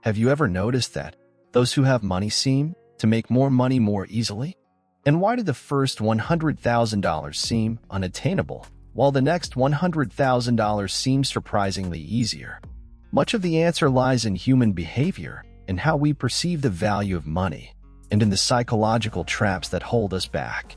Have you ever noticed that those who have money seem to make more money more easily? And why did the first $100,000 seem unattainable, while the next $100,000 seems surprisingly easier? Much of the answer lies in human behavior, in how we perceive the value of money, and in the psychological traps that hold us back.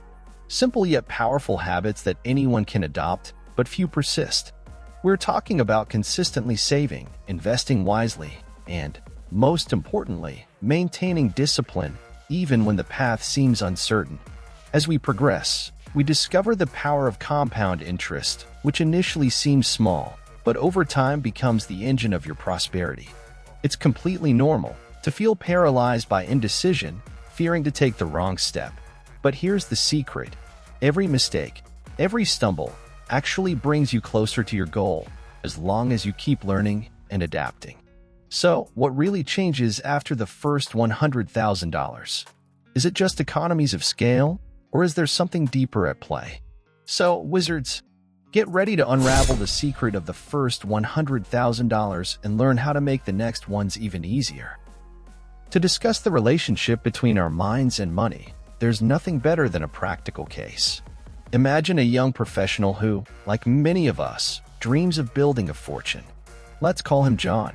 Simple yet powerful habits that anyone can adopt, but few persist. We're talking about consistently saving, investing wisely, and, most importantly, maintaining discipline even when the path seems uncertain. As we progress, we discover the power of compound interest, which initially seems small, but over time becomes the engine of your prosperity. It's completely normal to feel paralyzed by indecision, fearing to take the wrong step. But here's the secret. Every mistake, every stumble, actually brings you closer to your goal, as long as you keep learning and adapting. So, what really changes after the first $100,000? Is it just economies of scale, or is there something deeper at play? So, wizards, get ready to unravel the secret of the first $100,000 and learn how to make the next ones even easier. To discuss the relationship between our minds and money, there's nothing better than a practical case. Imagine a young professional who, like many of us, dreams of building a fortune. Let's call him John.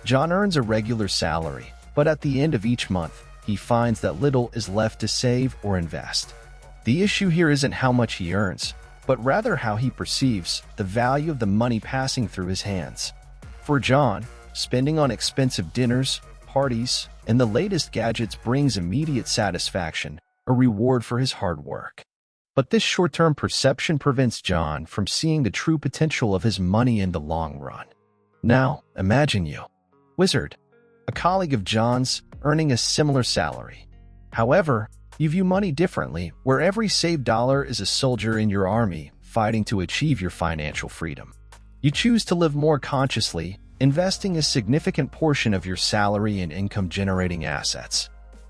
John earns a regular salary, but at the end of each month, he finds that little is left to save or invest. The issue here isn't how much he earns, but rather how he perceives the value of the money passing through his hands. For John, spending on expensive dinners, parties, and the latest gadgets brings immediate satisfaction, a reward for his hard work. But this short-term perception prevents John from seeing the true potential of his money in the long run. Now, imagine you, wizard, a colleague of John's, earning a similar salary. However, you view money differently, where every saved dollar is a soldier in your army fighting to achieve your financial freedom. You choose to live more consciously, investing a significant portion of your salary in income-generating assets.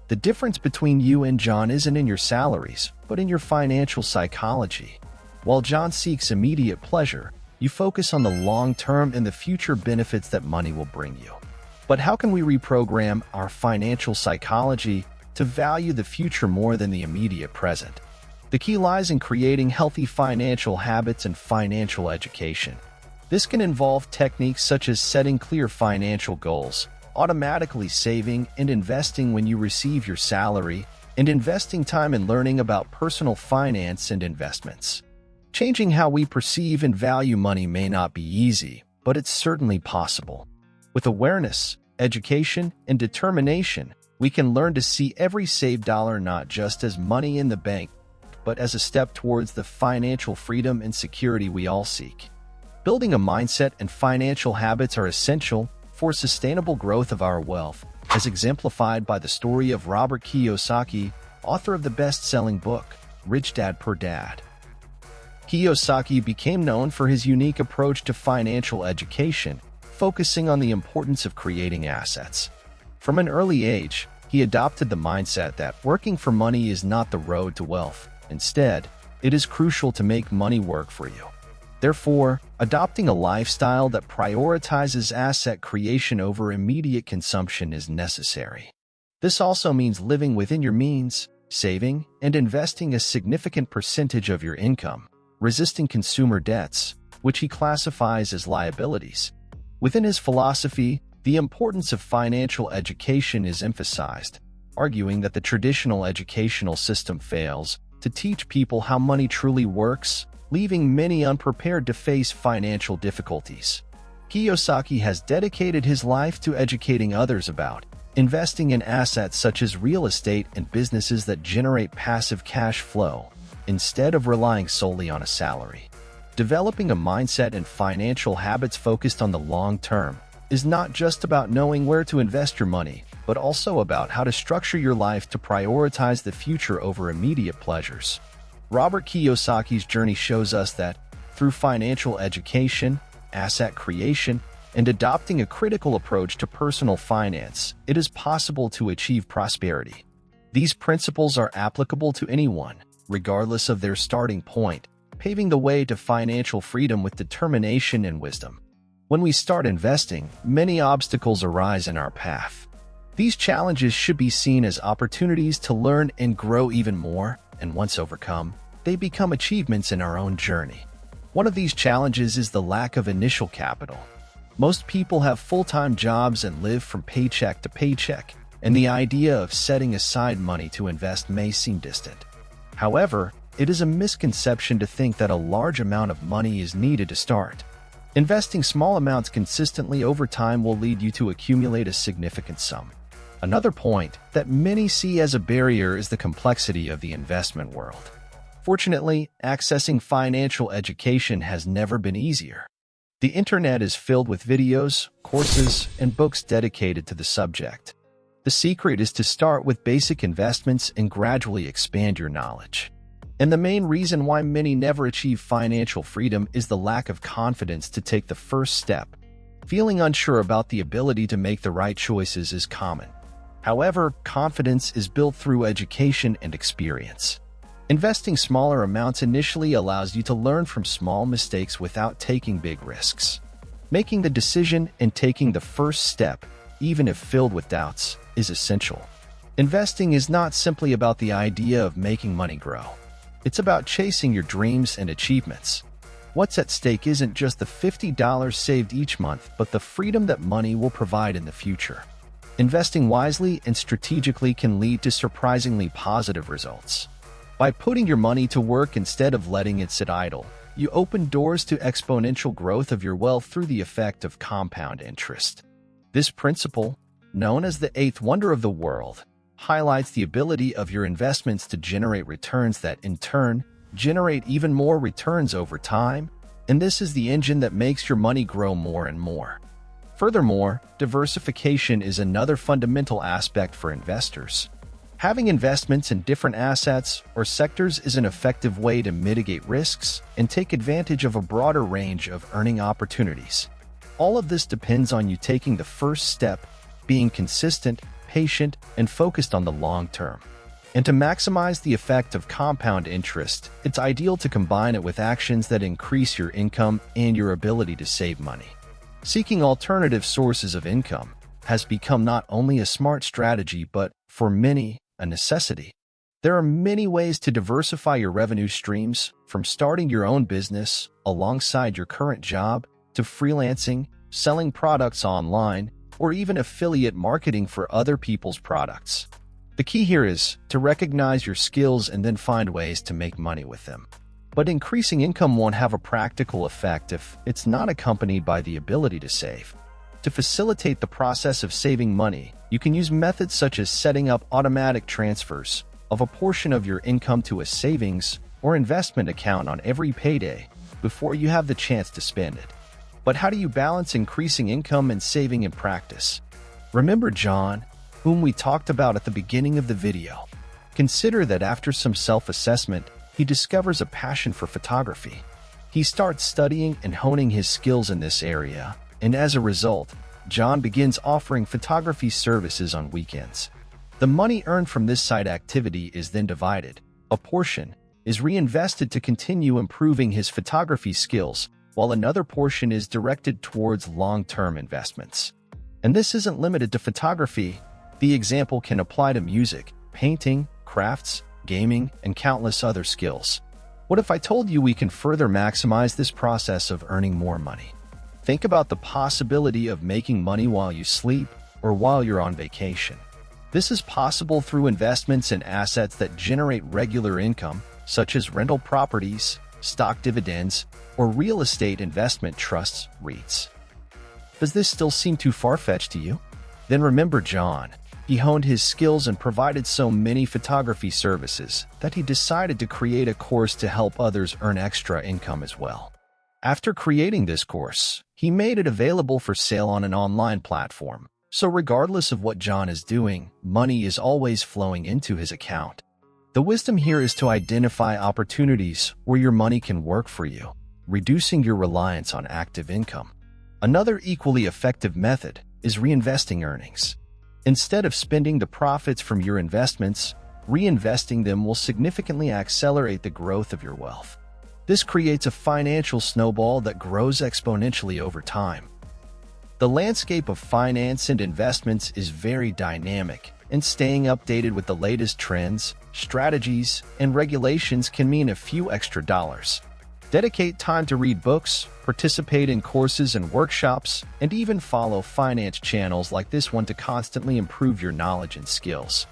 The difference between you and John isn't in your salaries, but in your financial psychology. While John seeks immediate pleasure, you focus on the long-term and the future benefits that money will bring you. But how can we reprogram our financial psychology to value the future more than the immediate present? The key lies in creating healthy financial habits and financial education. This can involve techniques such as setting clear financial goals, automatically saving and investing when you receive your salary, and investing time in learning about personal finance and investments. Changing how we perceive and value money may not be easy, but it's certainly possible. With awareness, education, and determination, we can learn to see every saved dollar not just as money in the bank, but as a step towards the financial freedom and security we all seek. Building a mindset and financial habits are essential for sustainable growth of our wealth, as exemplified by the story of Robert Kiyosaki, author of the best-selling book, Rich Dad Poor Dad. Kiyosaki became known for his unique approach to financial education, focusing on the importance of creating assets. From an early age, he adopted the mindset that working for money is not the road to wealth. Instead, it is crucial to make money work for you. Therefore, adopting a lifestyle that prioritizes asset creation over immediate consumption is necessary. This also means living within your means, saving and investing a significant percentage of your income, resisting consumer debts, which he classifies as liabilities. Within his philosophy, the importance of financial education is emphasized, arguing that the traditional educational system fails to teach people how money truly works, leaving many unprepared to face financial difficulties. Kiyosaki has dedicated his life to educating others about investing in assets such as real estate and businesses that generate passive cash flow, instead of relying solely on a salary. Developing a mindset and financial habits focused on the long term is not just about knowing where to invest your money, but also about how to structure your life to prioritize the future over immediate pleasures. Robert Kiyosaki's journey shows us that, through financial education, asset creation, and adopting a critical approach to personal finance, it is possible to achieve prosperity. These principles are applicable to anyone, regardless of their starting point, paving the way to financial freedom with determination and wisdom. When we start investing, many obstacles arise in our path. These challenges should be seen as opportunities to learn and grow even more, and once overcome, they become achievements in our own journey. One of these challenges is the lack of initial capital. Most people have full-time jobs and live from paycheck to paycheck, and the idea of setting aside money to invest may seem distant. However, it is a misconception to think that a large amount of money is needed to start. Investing small amounts consistently over time will lead you to accumulate a significant sum. Another point that many see as a barrier is the complexity of the investment world. Fortunately, accessing financial education has never been easier. The internet is filled with videos, courses, and books dedicated to the subject. The secret is to start with basic investments and gradually expand your knowledge. And the main reason why many never achieve financial freedom is the lack of confidence to take the first step. Feeling unsure about the ability to make the right choices is common. However, confidence is built through education and experience. Investing smaller amounts initially allows you to learn from small mistakes without taking big risks. Making the decision and taking the first step, even if filled with doubts, is essential. Investing is not simply about the idea of making money grow. It's about chasing your dreams and achievements. What's at stake isn't just the $50 saved each month, but the freedom that money will provide in the future. Investing wisely and strategically can lead to surprisingly positive results. By putting your money to work instead of letting it sit idle, you open doors to exponential growth of your wealth through the effect of compound interest. This principle, known as the eighth wonder of the world, highlights the ability of your investments to generate returns that, in turn, generate even more returns over time, and this is the engine that makes your money grow more and more. Furthermore, diversification is another fundamental aspect for investors. Having investments in different assets or sectors is an effective way to mitigate risks and take advantage of a broader range of earning opportunities. All of this depends on you taking the first step, being consistent, patient, and focused on the long term. And to maximize the effect of compound interest, it's ideal to combine it with actions that increase your income and your ability to save money. Seeking alternative sources of income has become not only a smart strategy but, for many, a necessity. There are many ways to diversify your revenue streams, from starting your own business alongside your current job to freelancing, selling products online, or even affiliate marketing for other people's products. The key here is to recognize your skills and then find ways to make money with them. But increasing income won't have a practical effect if it's not accompanied by the ability to save. To facilitate the process of saving money, you can use methods such as setting up automatic transfers of a portion of your income to a savings or investment account on every payday before you have the chance to spend it. But how do you balance increasing income and saving in practice? Remember John, whom we talked about at the beginning of the video. Consider that after some self-assessment, he discovers a passion for photography. He starts studying and honing his skills in this area, and as a result, John begins offering photography services on weekends. The money earned from this side activity is then divided. A portion is reinvested to continue improving his photography skills, while another portion is directed towards long-term investments. And this isn't limited to photography. The example can apply to music, painting, crafts, gaming, and countless other skills. What if I told you we can further maximize this process of earning more money? Think about the possibility of making money while you sleep or while you're on vacation. This is possible through investments in assets that generate regular income, such as rental properties, stock dividends, or real estate investment trusts, REITs. Does this still seem too far-fetched to you? Then remember John. He honed his skills and provided so many photography services that he decided to create a course to help others earn extra income as well. After creating this course, he made it available for sale on an online platform. So regardless of what John is doing, money is always flowing into his account. The wisdom here is to identify opportunities where your money can work for you, reducing your reliance on active income. Another equally effective method is reinvesting earnings. Instead of spending the profits from your investments, reinvesting them will significantly accelerate the growth of your wealth. This creates a financial snowball that grows exponentially over time. The landscape of finance and investments is very dynamic, and staying updated with the latest trends, strategies, and regulations can mean a few extra dollars. Dedicate time to read books, participate in courses and workshops, and even follow finance channels like this one to constantly improve your knowledge and skills.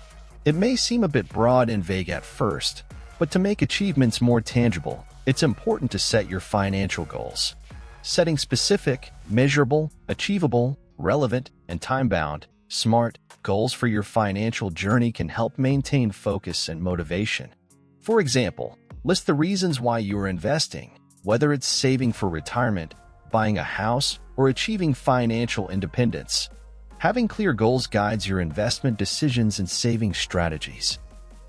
It may seem a bit broad and vague at first, but to make achievements more tangible, it's important to set your financial goals. Setting specific, measurable, achievable, relevant, and time-bound, smart goals for your financial journey can help maintain focus and motivation. For example, list the reasons why you are investing, whether it's saving for retirement, buying a house, or achieving financial independence. Having clear goals guides your investment decisions and saving strategies.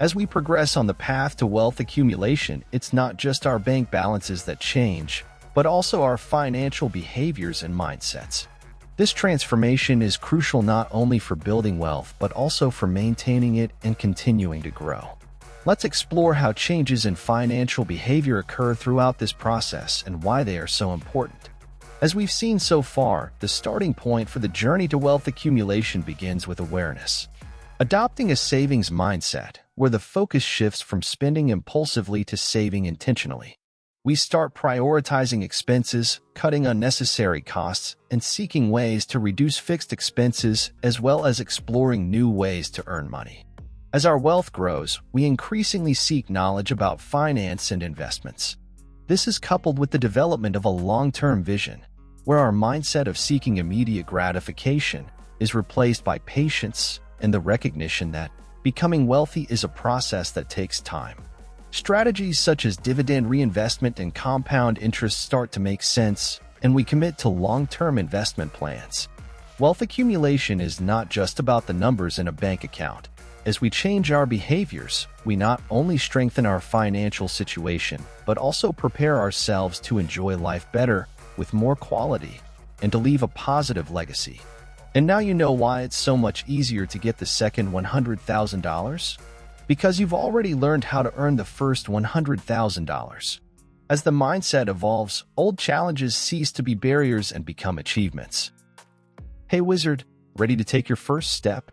As we progress on the path to wealth accumulation, it's not just our bank balances that change, but also our financial behaviors and mindsets. This transformation is crucial not only for building wealth, but also for maintaining it and continuing to grow. Let's explore how changes in financial behavior occur throughout this process and why they are so important. As we've seen so far, the starting point for the journey to wealth accumulation begins with awareness. Adopting a savings mindset, where the focus shifts from spending impulsively to saving intentionally. We start prioritizing expenses, cutting unnecessary costs, and seeking ways to reduce fixed expenses, as well as exploring new ways to earn money. As our wealth grows, we increasingly seek knowledge about finance and investments. This is coupled with the development of a long-term vision, where our mindset of seeking immediate gratification is replaced by patience and the recognition that becoming wealthy is a process that takes time. Strategies such as dividend reinvestment and compound interest start to make sense, and we commit to long-term investment plans. Wealth accumulation is not just about the numbers in a bank account. As we change our behaviors, we not only strengthen our financial situation, but also prepare ourselves to enjoy life better, with more quality, and to leave a positive legacy. And now you know why it's so much easier to get the second $100,000? Because you've already learned how to earn the first $100,000. As the mindset evolves, old challenges cease to be barriers and become achievements. Hey Wizard, ready to take your first step?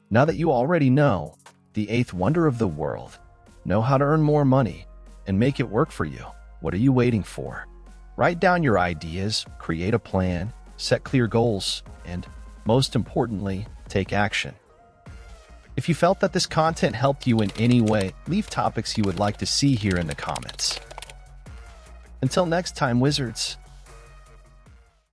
Now that you already know the eighth wonder of the world, know how to earn more money, and make it work for you, what are you waiting for? Write down your ideas, create a plan, set clear goals, and, most importantly, take action. If you felt that this content helped you in any way, leave topics you would like to see here in the comments. Until next time, Wizards.